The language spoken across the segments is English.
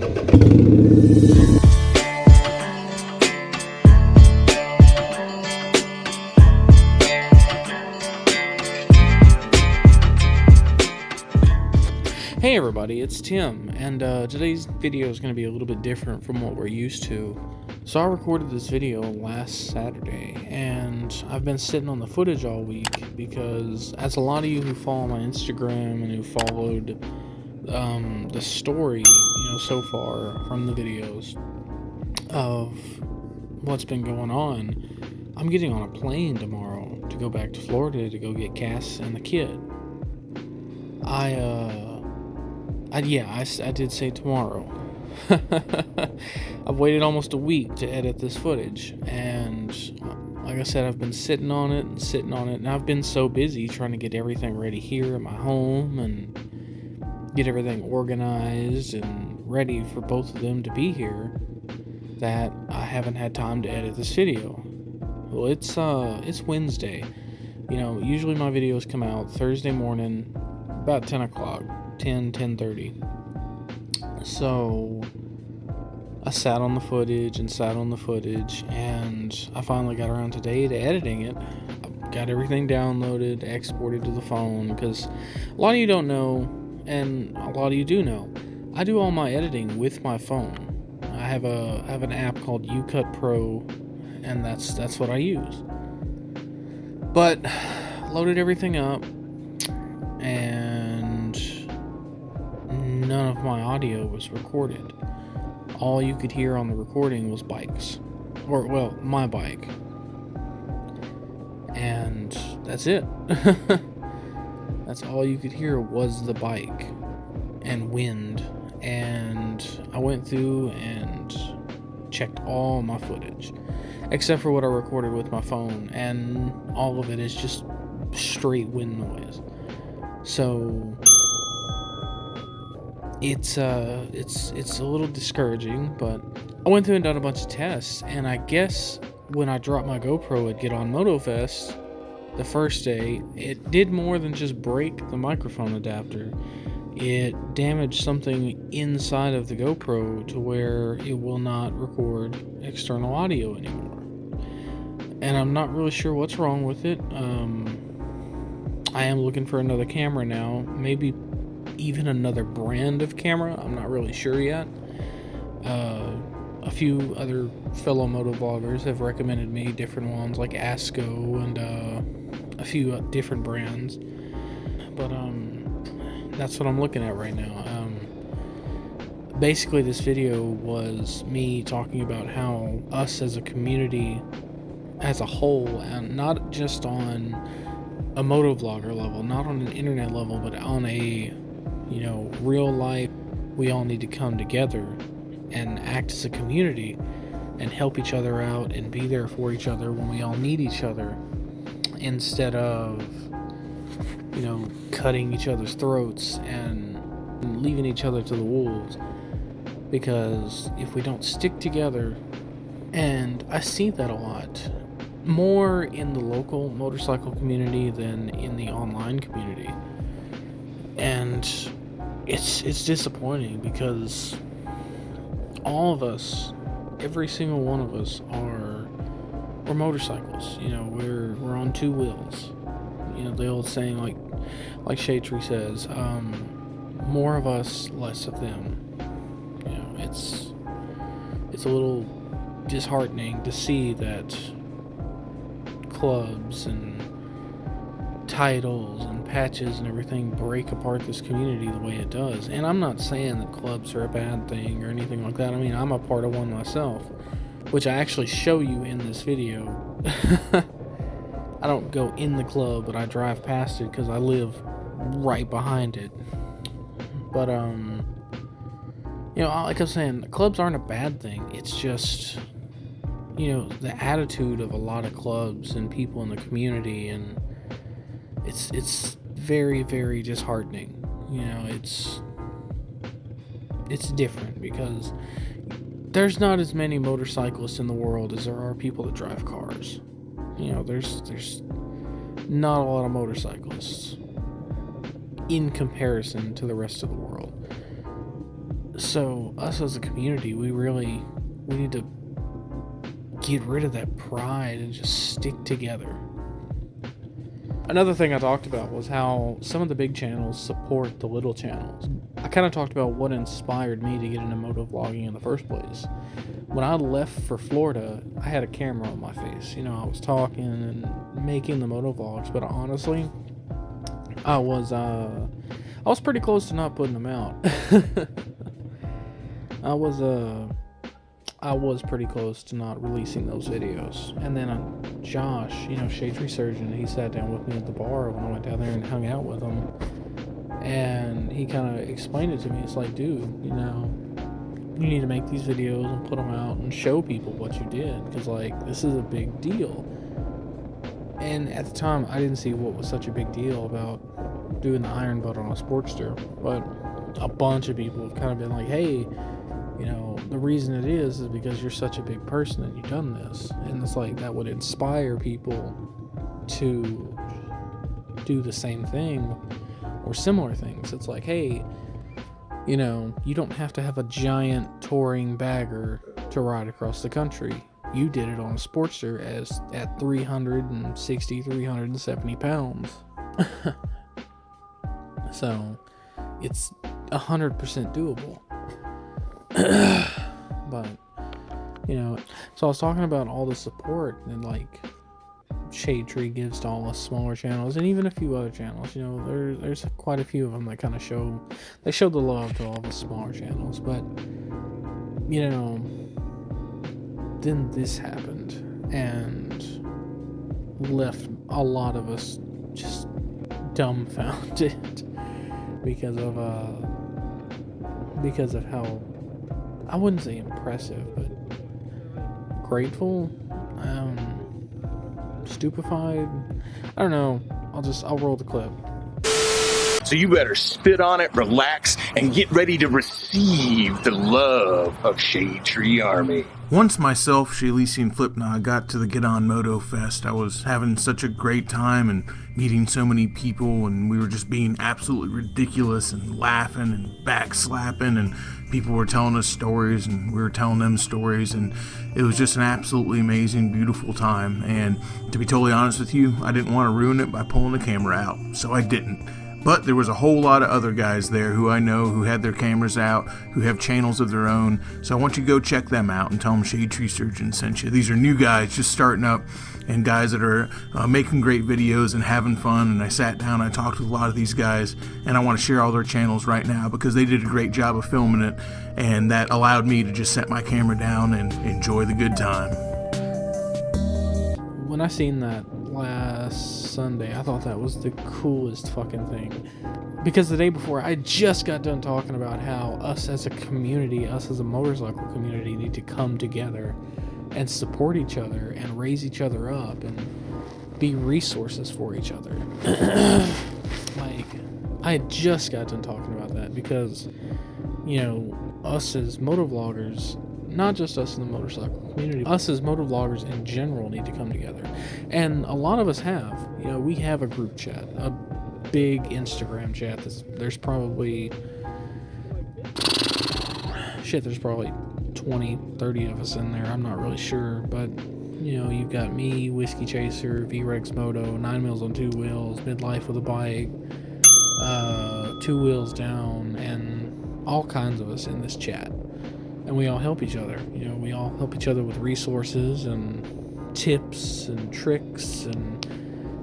Hey everybody, it's Tim, and today's video is going to be a little bit different from what we're used to. So I recorded this video last Saturday, and I've been sitting on the footage all week because, as a lot of you who follow my Instagram and who followed the story, so far from the videos of what's been going on, I'm getting on a plane tomorrow to go back to Florida to go get Cass and the kid. I did say tomorrow. I've waited almost a week to edit this footage, and like I said, I've been sitting on it, and I've been so busy trying to get everything ready here at my home and get everything organized and ready for both of them to be here that I haven't had time to edit this video. Well, it's Wednesday. Usually my videos come out Thursday morning about 10 o'clock. 10:30. So I sat on the footage, and I finally got around today to editing it. I got everything downloaded, exported to the phone, because a lot of you don't know, and a lot of you do know, I do all my editing with my phone. I have an app called UCut Pro, and that's what I use. But loaded everything up, and none of my audio was recorded. All you could hear on the recording was bikes. My bike. And that's it. That's all you could hear was the bike and wind. And I went through and checked all my footage, except for what I recorded with my phone, and all of it is just straight wind noise. So it's a little discouraging, but I went through and done a bunch of tests, and I guess when I dropped my GoPro at GetOn Moto Fest the first day, it did more than just break the microphone adapter. It damaged something inside of the GoPro to where it will not record external audio anymore. And I'm not really sure what's wrong with it. I am looking for another camera now, maybe even another brand of camera. I'm not really sure yet. A few other fellow moto vloggers have recommended me different ones like Asco and a few different brands, but that's what I'm looking at right now. Basically this video was me talking about how us as a community as a whole, and not just on a moto vlogger level, not on an internet level, but on a real life, we all need to come together and act as a community and help each other out and be there for each other when we all need each other, instead of cutting each other's throats and leaving each other to the wolves. Because if we don't stick together, and I see that a lot more in the local motorcycle community than in the online community, and it's disappointing, because all of us, every single one of us, we're motorcycles. We're on two wheels. The old saying, like Shadetree says, more of us, less of them. It's a little disheartening to see that clubs and titles and patches and everything break apart this community the way it does. And I'm not saying that clubs are a bad thing or anything like that. I mean, I'm a part of one myself, which I actually show you in this video. I don't go in the club, but I drive past it because I live right behind it. But like I was saying, clubs aren't a bad thing. It's just the attitude of a lot of clubs and people in the community, and it's very, very disheartening. It's different because there's not as many motorcyclists in the world as there are people that drive cars. There's not a lot of motorcyclists in comparison to the rest of the world. So us as a community, we need to get rid of that pride and just stick together. Another thing I talked about was how some of the big channels support the little channels. I kind of talked about what inspired me to get into moto vlogging in the first place. When I left for Florida, I had a camera on my face. You know, I was talking and making the moto vlogs, but honestly, I was pretty close to not putting them out. I was pretty close to not releasing those videos. And then Josh, you know, Shadetree Surgeon, he sat down with me at the bar when I went down there and hung out with him. And he kind of explained it to me. It's like, dude, you know, you need to make these videos and put them out and show people what you did. Because, like, this is a big deal. And at the time, I didn't see what was such a big deal about doing the iron butt on a Sportster. But a bunch of people have kind of been like, hey, you know, the reason it is because you're such a big person and you've done this. And it's like that would inspire people to do the same thing or similar things. It's like, hey, you know, you don't have to have a giant touring bagger to ride across the country. You did it on a Sportster at 360, 370 pounds. So it's 100% doable. But, you know, so I was talking about all the support and like Shadetree gives to all the smaller channels and even a few other channels. You know, there's quite a few of them that kind of show the love to all the smaller channels. But, you know, then this happened and left a lot of us just dumbfounded because of how, I wouldn't say impressive, but grateful, stupefied. I don't know. I'll roll the clip. So you better spit on it, relax, and get ready to receive the love of Shadetree Army. Once myself, Cheyleesi, and FlipNa got to the GetOn Moto Fest, I was having such a great time and meeting so many people, and we were just being absolutely ridiculous and laughing and backslapping, and people were telling us stories and we were telling them stories, and it was just an absolutely amazing, beautiful time. And to be totally honest with you, I didn't want to ruin it by pulling the camera out, so I didn't. But there was a whole lot of other guys there who I know who had their cameras out, who have channels of their own. So I want you to go check them out and tell them Shadetree Surgeon sent you. These are new guys just starting up and guys that are making great videos and having fun. And I sat down, I talked with a lot of these guys, and I want to share all their channels right now because they did a great job of filming it, and that allowed me to just set my camera down and enjoy the good time. When I seen that last Sunday, I thought that was the coolest fucking thing, because the day before I just got done talking about how us as a community, us as a motorcycle community, need to come together and support each other and raise each other up and be resources for each other. Like, I just got done talking about that because, you know, us as motovloggers, not just us in the motorcycle community, us as motovloggers in general need to come together. And a lot of us have. You know, we have a group chat, a big Instagram chat. There's probably 20, 30 of us in there. I'm not really sure. But, you know, you've got me, Whiskey Chaser, Vrex Moto, 9 Wheels on 2 Wheels, MidLifeWithaBike, 2 Wheels Down, and all kinds of us in this chat. And we all help each other. You know, we all help each other with resources and tips and tricks. And,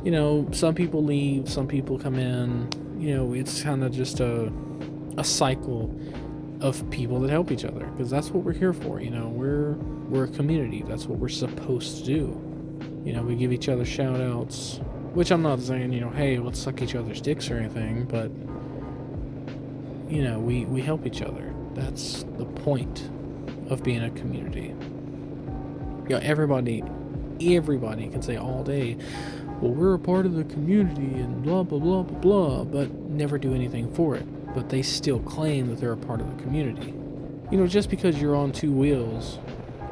you know, some people leave, some people come in. You know, it's kind of just a cycle of people that help each other, because that's what we're here for. You know, we're a community. That's what we're supposed to do. You know, we give each other shout outs, which I'm not saying, you know, hey, let's suck each other's dicks or anything, but, you know, we help each other. That's the point of being a community. You know, everybody can say all day, well, we're a part of the community and blah, blah, blah, blah, blah, but never do anything for it. But they still claim that they're a part of the community. You know, just because you're on 2 wheels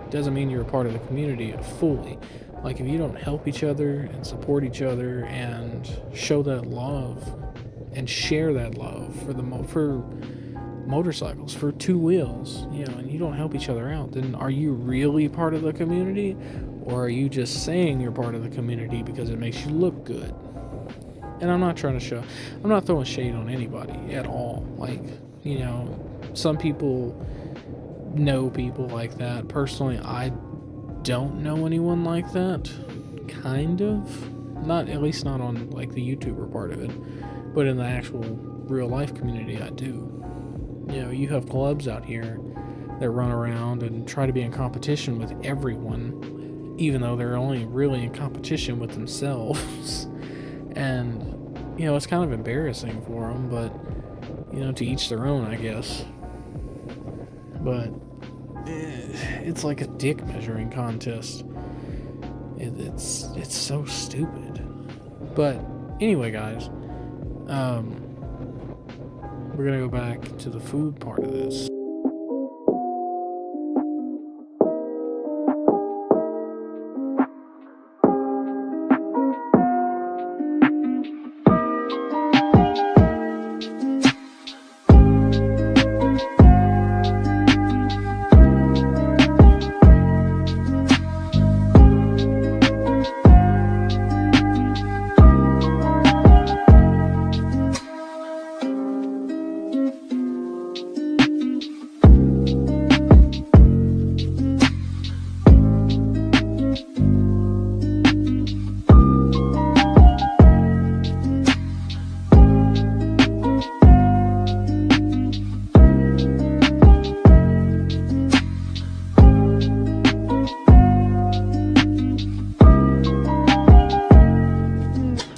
doesn't mean you're a part of the community fully. Like, if you don't help each other and support each other and show that love and share that love for motorcycles for 2 wheels, and you don't help each other out, then are you really part of the community, or are you just saying you're part of the community because it makes you look good? And I'm not trying to I'm not throwing shade on anybody at all. Like, some people know people like that. Personally, I don't know anyone like that. Kind of. Not, at least not on like the YouTuber part of it, but in the actual real life community, I do. You have clubs out here that run around and try to be in competition with everyone, even though they're only really in competition with themselves. And, it's kind of embarrassing for them, but, to each their own, I guess. But it's like a dick measuring contest. It's so stupid. But anyway, guys, we're gonna go back to the food part of this.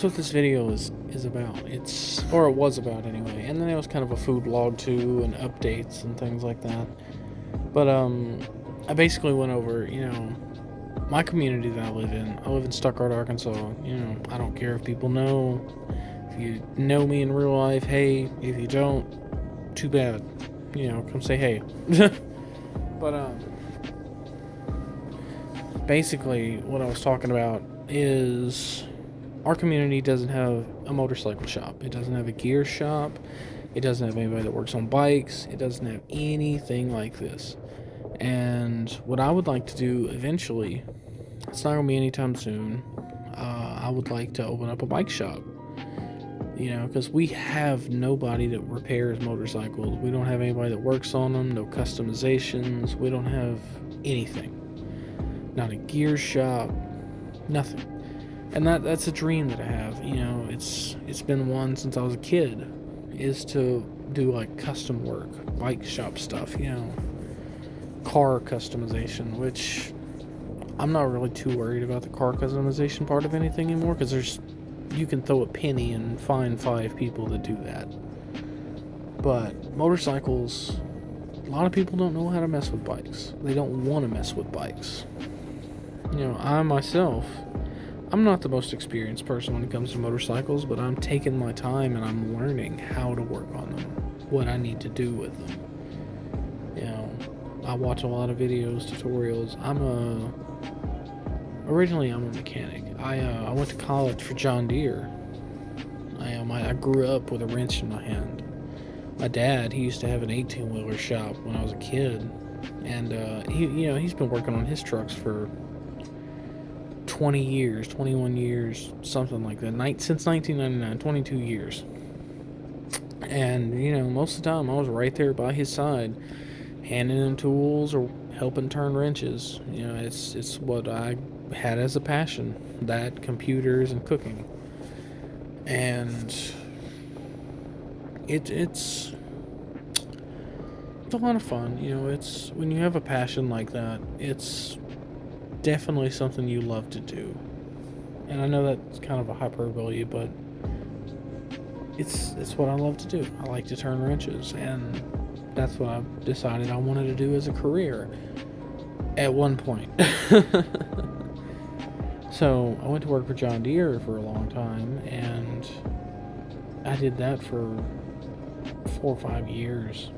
What this video is about. Or it was about anyway, and then it was kind of a food vlog too, and updates and things like that. But I basically went over my community that I live in. I live in Stuttgart, Arkansas. I don't care if people know. If you know me in real life, hey. If you don't, too bad. Come say hey. But basically what I was talking about is our community doesn't have a motorcycle shop. It doesn't have a gear shop. It doesn't have anybody that works on bikes. It doesn't have anything like this. And what I would like to do eventually, it's not going to be anytime soon, I would like to open up a bike shop. Because we have nobody that repairs motorcycles. We don't have anybody that works on them, no customizations. We don't have anything. Not a gear shop, nothing. And that's a dream that I have. It's been one since I was a kid, is to do like custom work, bike shop stuff, car customization, which I'm not really too worried about the car customization part of anything anymore, because you can throw a penny and find 5 people that do that. But motorcycles, a lot of people don't know how to mess with bikes. They don't want to mess with bikes. I myself, I'm not the most experienced person when it comes to motorcycles, but I'm taking my time and I'm learning how to work on them, what I need to do with them. I watch a lot of videos, tutorials. Originally I'm a mechanic. I went to college for John Deere. I grew up with a wrench in my hand. My dad, he used to have an 18-wheeler shop when I was a kid, and he's been working on his trucks for 20 years, 21 years, something like that. Since 1999, 22 years. And, most of the time I was right there by his side, handing him tools or helping turn wrenches. It's what I had as a passion, that, computers, and cooking. And it's a lot of fun. It's when you have a passion like that, it's definitely something you love to do. And I know that's kind of a hyperbole, but it's what I love to do. I like to turn wrenches, and that's what I decided I wanted to do as a career at one point. So I went to work for John Deere for a long time, and I did that for 4 or 5 years,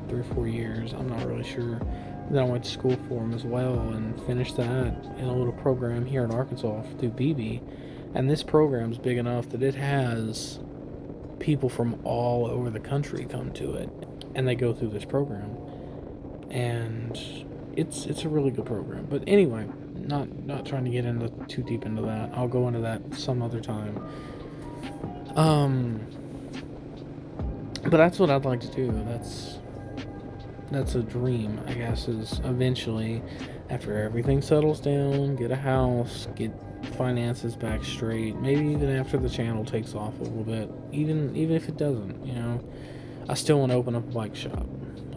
3 or 4 years, I'm not really sure. Then I went to school for him as well and finished that in a little program here in Arkansas through BB. And this program's big enough that it has people from all over the country come to it. and they go through this program, and it's a really good program. But anyway, not trying to get into too deep into that. I'll go into that some other time. But that's what I'd like to do. That's a dream, I guess, is eventually, after everything settles down, get a house, get finances back straight, maybe even after the channel takes off a little bit, even if it doesn't, you know, I still want to open up a bike shop.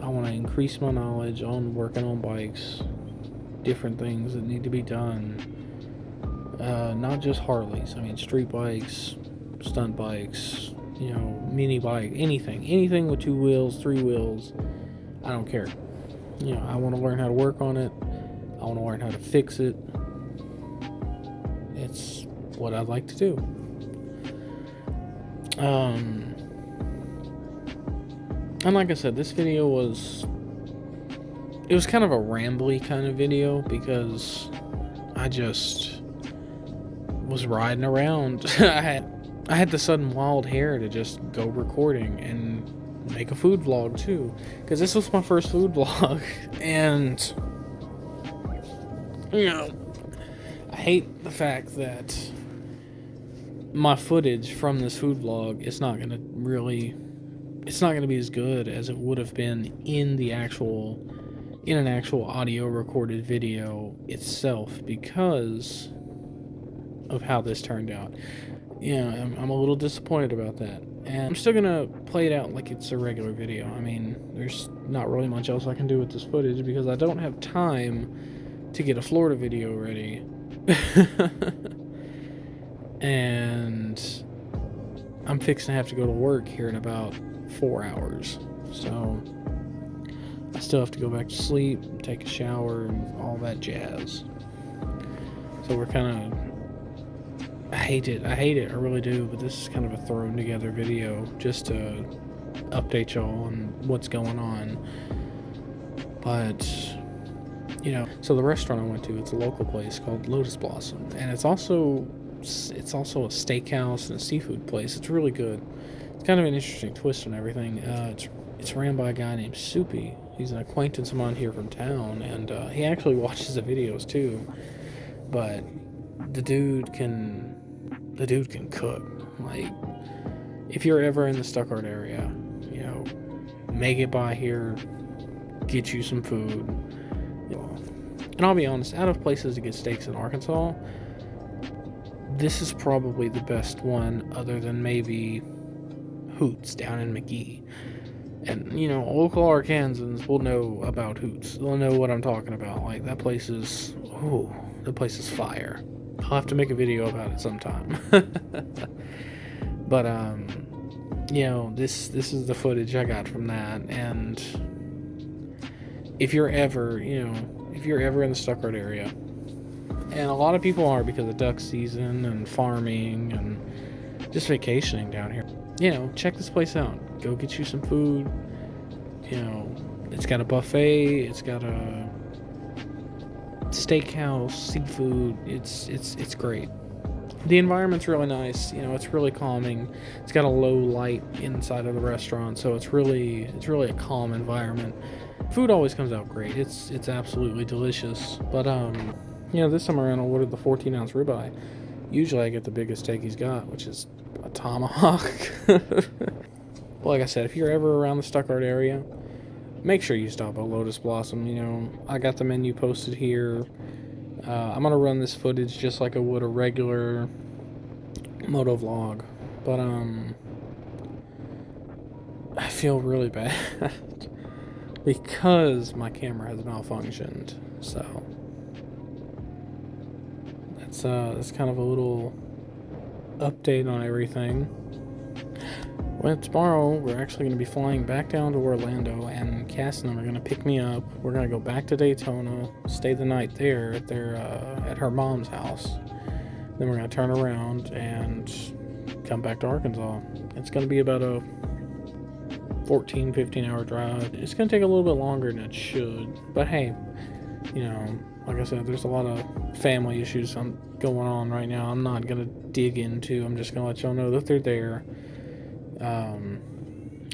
I want to increase my knowledge on working on bikes, different things that need to be done, not just Harleys. I mean, street bikes, stunt bikes, you know, mini bike, anything with 2 wheels, 3 wheels, I don't care. You know, I want to learn how to work on it. I want to learn how to fix it. It's what I'd like to do. And like I said, this video was kind of a rambly kind of video because I just was riding around. I had the sudden wild hair to just go recording and make a food vlog too, because this was my first food vlog. And you know, I hate the fact that my footage from this food vlog is not gonna be as good as it would have been in an actual audio recorded video itself, because of how this turned out. Yeah, I'm a little disappointed about that. And I'm still gonna play it out like it's a regular video. I mean, there's not really much else I can do with this footage because I don't have time to get a Florida video ready. And I'm fixing to have to go to work here in about 4 hours. So I still have to go back to sleep, take a shower, and all that jazz. So we're kind of... I hate it, I really do, but this is kind of a thrown together video just to update y'all on what's going on. But, you know, so the restaurant I went to, it's a local place called Lotus Blossom, and it's also a steakhouse and a seafood place. It's really good. It's kind of an interesting twist on everything. It's ran by a guy named Soupy. He's an acquaintance of mine here from town, and he actually watches the videos too. But the dude can cook. Like, if you're ever in the Stuttgart area, you know, make it by here, get you some food. You know. And I'll be honest, out of places to get steaks in Arkansas, this is probably the best one, other than maybe Hoots down in McGee. And, you know, local Arkansans will know about Hoots. They'll know what I'm talking about. Like, that place is fire. I'll have to make a video about it sometime. But, you know, this is the footage I got from that. And if you're ever in the Stuttgart area, and a lot of people are because of duck season and farming and just vacationing down here, you know, check this place out. Go get you some food. You know, it's got a buffet. It's got a steakhouse, seafood. It's great. The environment's really nice. You know, it's really calming. It's got a low light inside of the restaurant, so it's really a calm environment. Food always comes out great. It's absolutely delicious. But you know, this time around I ordered the 14-ounce ribeye. Usually I get the biggest steak he's got, which is a tomahawk. But like I said, if you're ever around the Stuttgart area, make sure you stop at Lotus Blossom. You know, I got the menu posted here. I'm gonna run this footage just like I would a regular moto vlog, but I feel really bad because my camera has malfunctioned. So that's kind of a little update on everything. Well, tomorrow we're actually going to be flying back down to Orlando, and Cass and them are going to pick me up. We're going to go back to Daytona, stay the night there at her mom's house. Then we're going to turn around and come back to Arkansas. It's going to be about a 15 hour drive. It's going to take a little bit longer than it should, but hey, you know, like I said, there's a lot of family issues going on right now. I'm not going to dig into. I'm just going to let y'all know that they're there.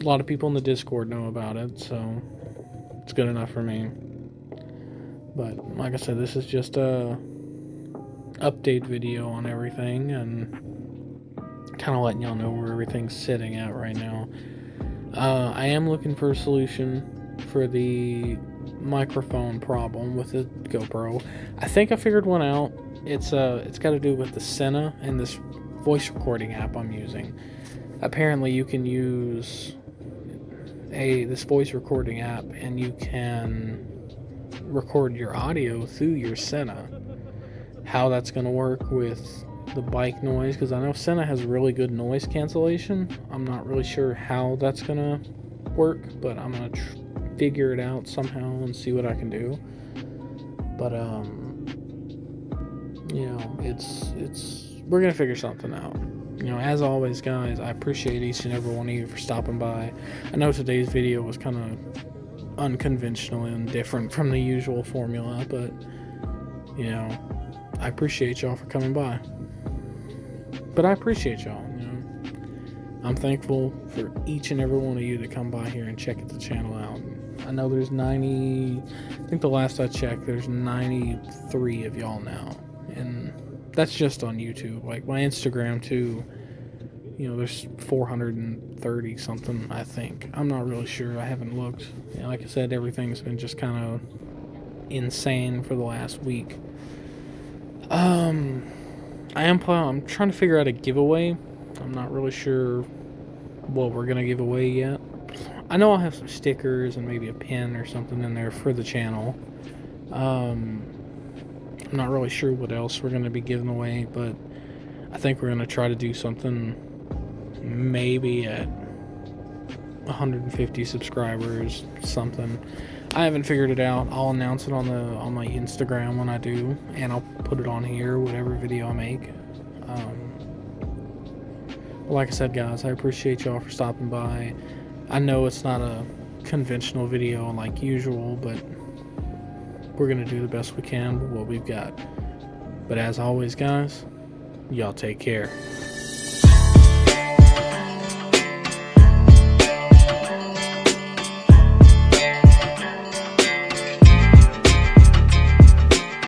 A lot of people in the Discord know about it, so it's good enough for me. But like I said, this is just a update video on everything and kind of letting y'all know where everything's sitting at right now. I am looking for a solution for the microphone problem with the GoPro. I think I figured one out. It's got to do with the Senna and this voice recording app I'm using. Apparently you can use this voice recording app and you can record your audio through your Senna. How that's going to work with the bike noise, because I know Senna has really good noise cancellation. I'm not really sure how that's going to work, but I'm going to figure it out somehow and see what I can do. But you know, we're going to figure something out. You know, as always, guys, I appreciate each and every one of you for stopping by. I know today's video was kind of unconventional and different from the usual formula, but, you know, I appreciate y'all for coming by. But I appreciate y'all, you know. I'm thankful for each and every one of you that come by here and check the channel out. I know there's I think the last I checked, there's 93 of y'all now. And that's just on YouTube. Like my Instagram too, you know, there's 430 something, I think. I'm not really sure. I haven't looked. You know, like I said, everything's been just kind of insane for the last week. I'm trying to figure out a giveaway. I'm not really sure what we're gonna give away yet. I know I'll have some stickers and maybe a pin or something in there for the channel. I'm not really sure what else we're gonna be giving away, but I think we're gonna try to do something maybe at 150 subscribers, something. I haven't figured it out. I'll announce it on my Instagram when I do, and I'll put it on here, whatever video I make. Like I said, guys, I appreciate y'all for stopping by. I know it's not a conventional video like usual, but we're gonna do the best we can with what we've got. But as always, guys, y'all take care.